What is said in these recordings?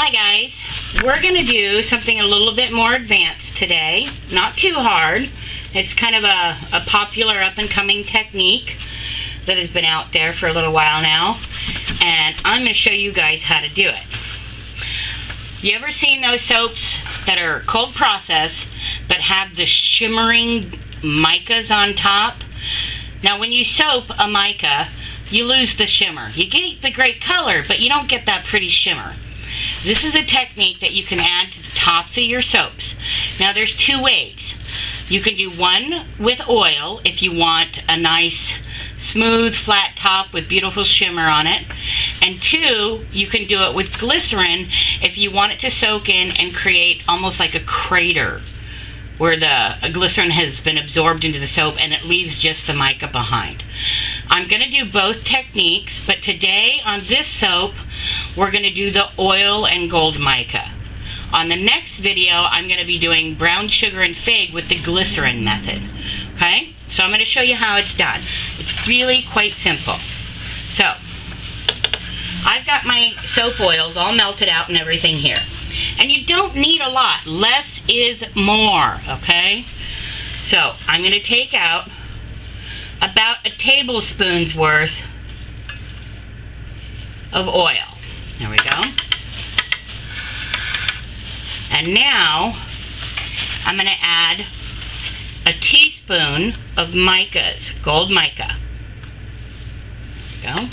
Hi guys, we're going to do something a little bit more advanced today. Not too hard. It's kind of a popular up-and-coming technique that has been out there for a little while now. And I'm going to show you guys how to do it. You ever seen those soaps that are cold process but have the shimmering micas on top? Now when you soap a mica, you lose the shimmer. You get the great color, but you don't get that pretty shimmer. This is a technique that you can add to the tops of your soaps. Now there's two ways. You can do one with oil if you want a nice smooth flat top with beautiful shimmer on it. And two, you can do it with glycerin if you want it to soak in and create almost like a crater where the glycerin has been absorbed into the soap and it leaves just the mica behind. I'm going to do both techniques, but today on this soap, we're going to do the oil and gold mica. On the next video, I'm going to be doing brown sugar and fig with the glycerin method. Okay? So I'm going to show you how it's done. It's really quite simple. So, I've got my soap oils all melted out and everything here. And you don't need a lot. Less is more, okay? So, I'm going to take out about a tablespoon's worth of oil. There we go. And now, I'm going to add a teaspoon of micas, gold mica. There we go.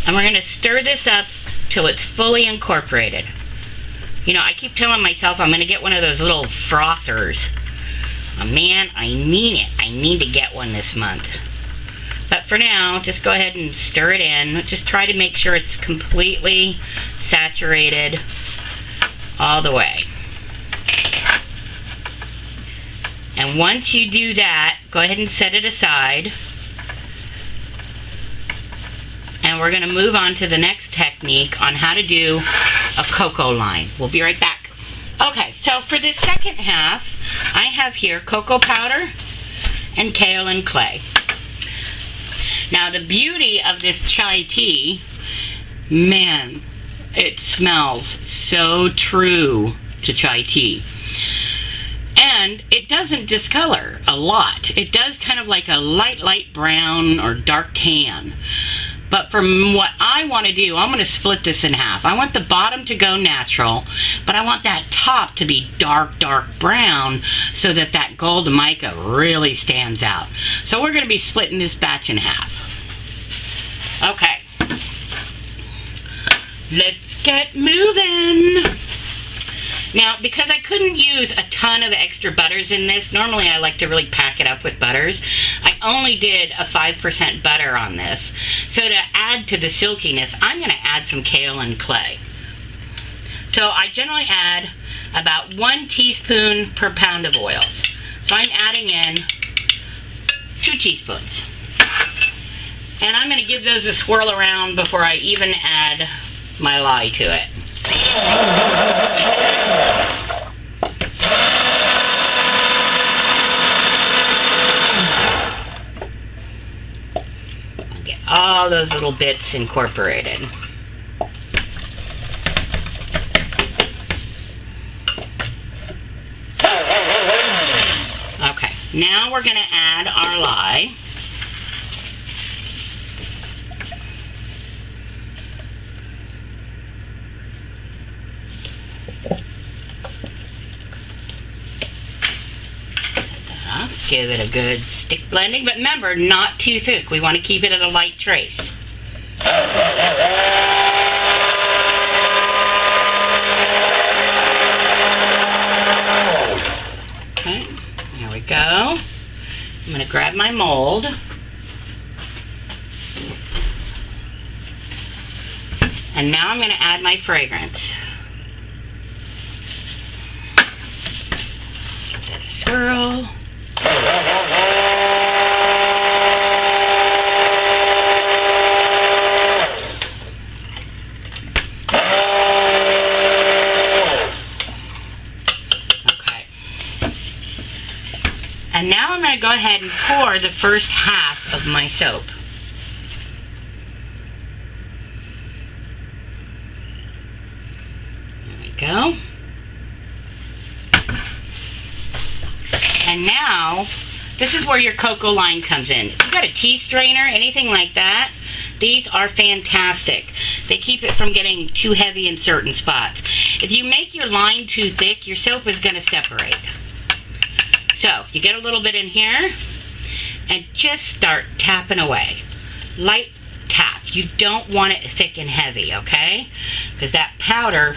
And we're going to stir this up till it's fully incorporated. You know, I keep telling myself I'm going to get one of those little frothers. Oh, man, I mean it. I need to get one this month. But for now, just go ahead and stir it in. Just try to make sure it's completely saturated all the way. And once you do that, go ahead and set it aside. And we're going to move on to the next technique on how to do a cocoa line. We'll be right back. Okay, so for the second half, I have here cocoa powder and kaolin clay. Now the beauty of this chai tea, man, it smells so true to chai tea. And it doesn't discolor a lot. It does kind of like a light brown or dark tan. But from what I want to do, I'm going to split this in half. I want the bottom to go natural, but I want that top to be dark brown so that that gold mica really stands out. So we're going to be splitting this batch in half. Okay. Let's get moving. Now, because I couldn't use a ton of extra butters in this, normally I like to really pack it up with butters. I only did a 5% butter on this. So to add to the silkiness, I'm going to add some kaolin clay. So I generally add about 1 teaspoon per pound of oils. So I'm adding in 2 teaspoons. And I'm going to give those a swirl around before I even add my lye to it. I'll get all those little bits incorporated. Okay, now we're going to add our lye. Give it a good stick blending, but remember, not too thick. We want to keep it at a light trace. Okay, there we go. I'm going to grab my mold. And now I'm going to add my fragrance. Give that a swirl. And now I'm going to go ahead and pour the first half of my soap. There we go. And now, this is where your cocoa line comes in. If you got a tea strainer, anything like that, these are fantastic. They keep it from getting too heavy in certain spots. If you make your line too thick, your soap is going to separate. So, you get a little bit in here, and just start tapping away. Light tap. You don't want it thick and heavy, okay? Because that powder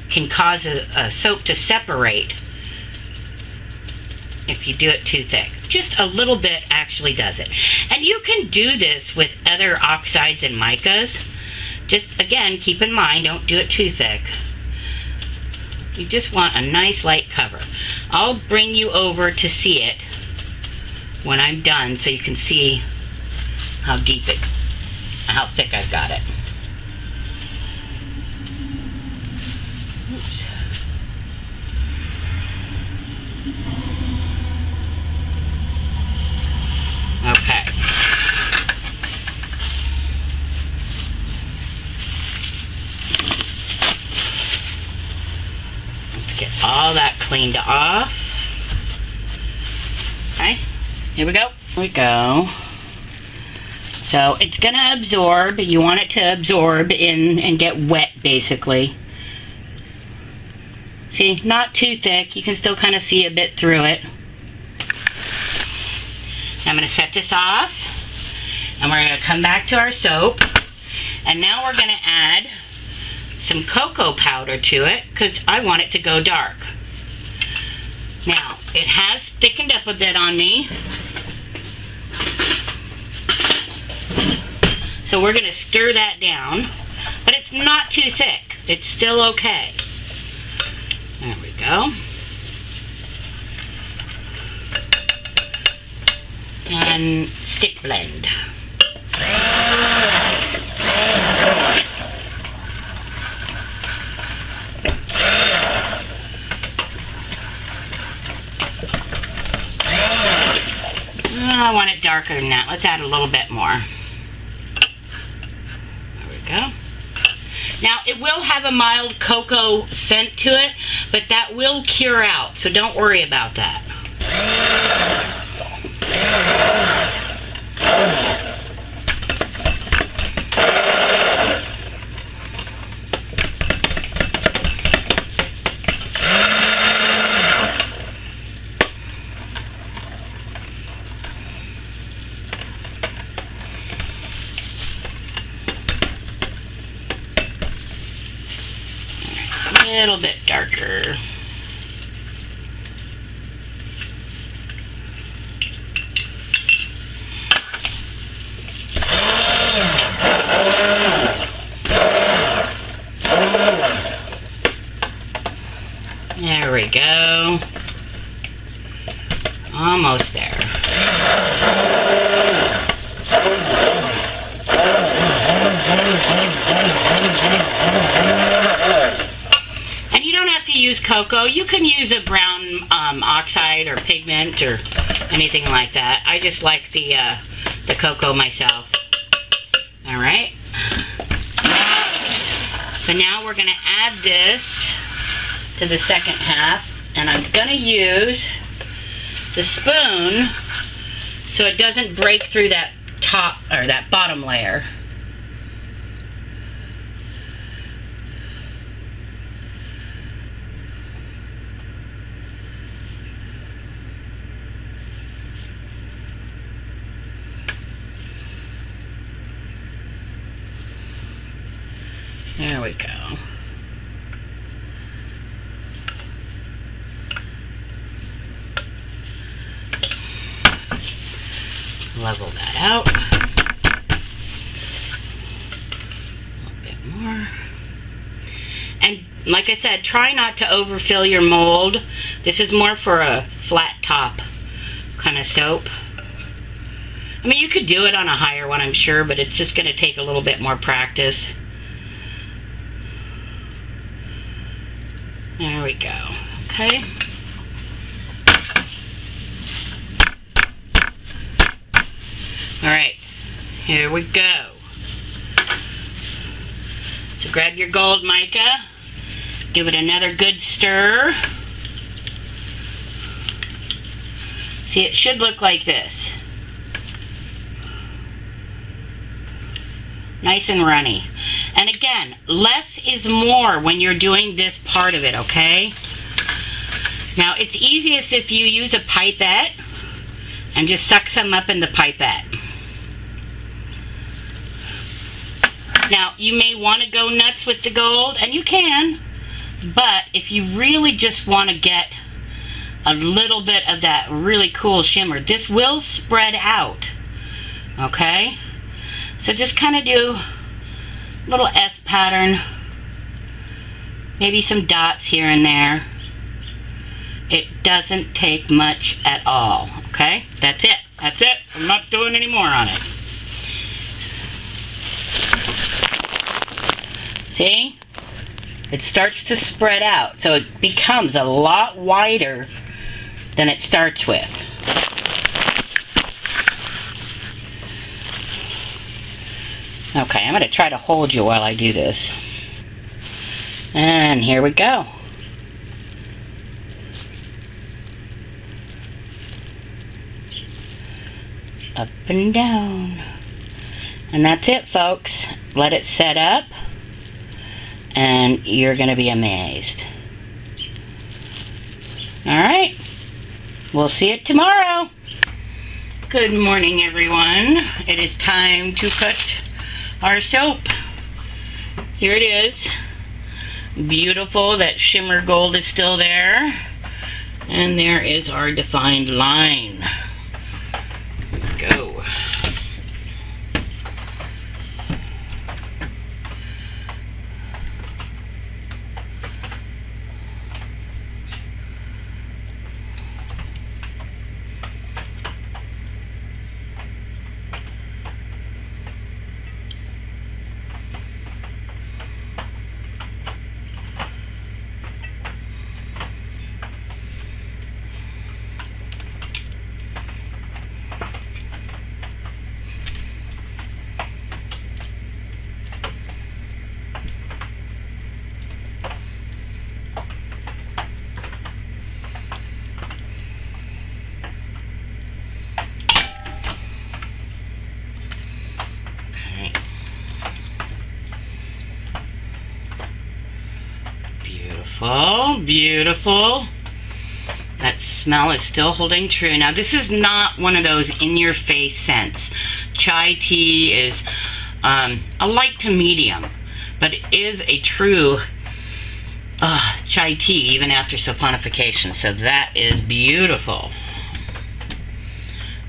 can cause a soap to separate if you do it too thick. Just a little bit actually does it. And you can do this with other oxides and micas. Just, again, keep in mind, don't do it too thick. You just want a nice light cover. I'll bring you over to see it when I'm done so you can see how thick I've got it. Oops. Okay. Let's get all that cleaned off. Okay, here we go. Here we go. So it's gonna absorb. You want it to absorb in and get wet, basically. See, not too thick. You can still kind of see a bit through it. I'm going to set this off, and we're going to come back to our soap, and now we're going to add some cocoa powder to it because I want it to go dark. Now, it has thickened up a bit on me, so we're going to stir that down, but it's not too thick. It's still okay. There we go. And stick blend. I want it darker than that. Let's add a little bit more. There we go. Now, it will have a mild cocoa scent to it, but that will cure out, so don't worry about that. A little bit darker. There we go. Almost there. And you don't have to use cocoa. You can use a brown oxide or pigment or anything like that. I just like the cocoa myself. All right. So now we're going to add this to the second half, and I'm going to use the spoon so it doesn't break through that top or that bottom layer. There we go. Level that out. A little bit more. And like I said, try not to overfill your mold. This is more for a flat top kind of soap. I mean, you could do it on a higher one, I'm sure, but it's just going to take a little bit more practice. There we go. Okay. Alright, here we go. So grab your gold mica, give it another good stir. See, it should look like this. Nice and runny. And again, less is more when you're doing this part of it, okay? Now, it's easiest if you use a pipette and just suck some up in the pipette. Now, you may want to go nuts with the gold, and you can, but if you really just want to get a little bit of that really cool shimmer, this will spread out, okay? So just kind of do a little S pattern, maybe some dots here and there. It doesn't take much at all, okay? That's it. That's it. I'm not doing any more on it. See? It starts to spread out, so it becomes a lot wider than it starts with. Okay, I'm going to try to hold you while I do this. And here we go. Up and down. And that's it, folks. Let it set up, and you're going to be amazed. Alright, we'll see it tomorrow. Good morning, everyone. It is time to put our soap. Here it is. Beautiful. That shimmer gold is still there. And there is our defined line. Here we go. Beautiful, beautiful. That smell is still holding true. Now, this is not one of those in-your-face scents. Chai tea is a light to medium, but it is a true chai tea even after saponification. So that is beautiful.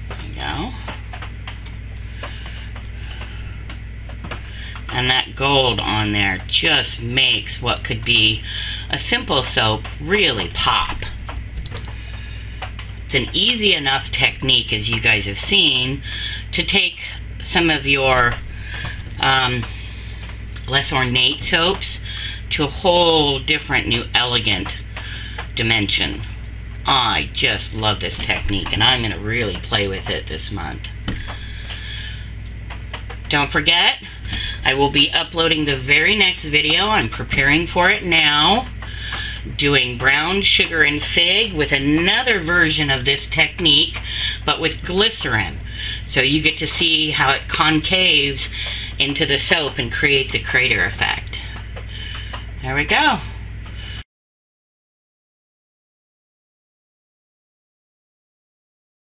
There we go. And that gold on there just makes what could be a simple soap really pop. It's an easy enough technique, as you guys have seen, to take some of your less ornate soaps to a whole different new elegant dimension. I just love this technique, and I'm going to really play with it this month. Don't forget, I will be uploading the very next video. I'm preparing for it now. Doing brown sugar and fig with another version of this technique, but with glycerin. So you get to see how it concaves into the soap and creates a crater effect. There we go.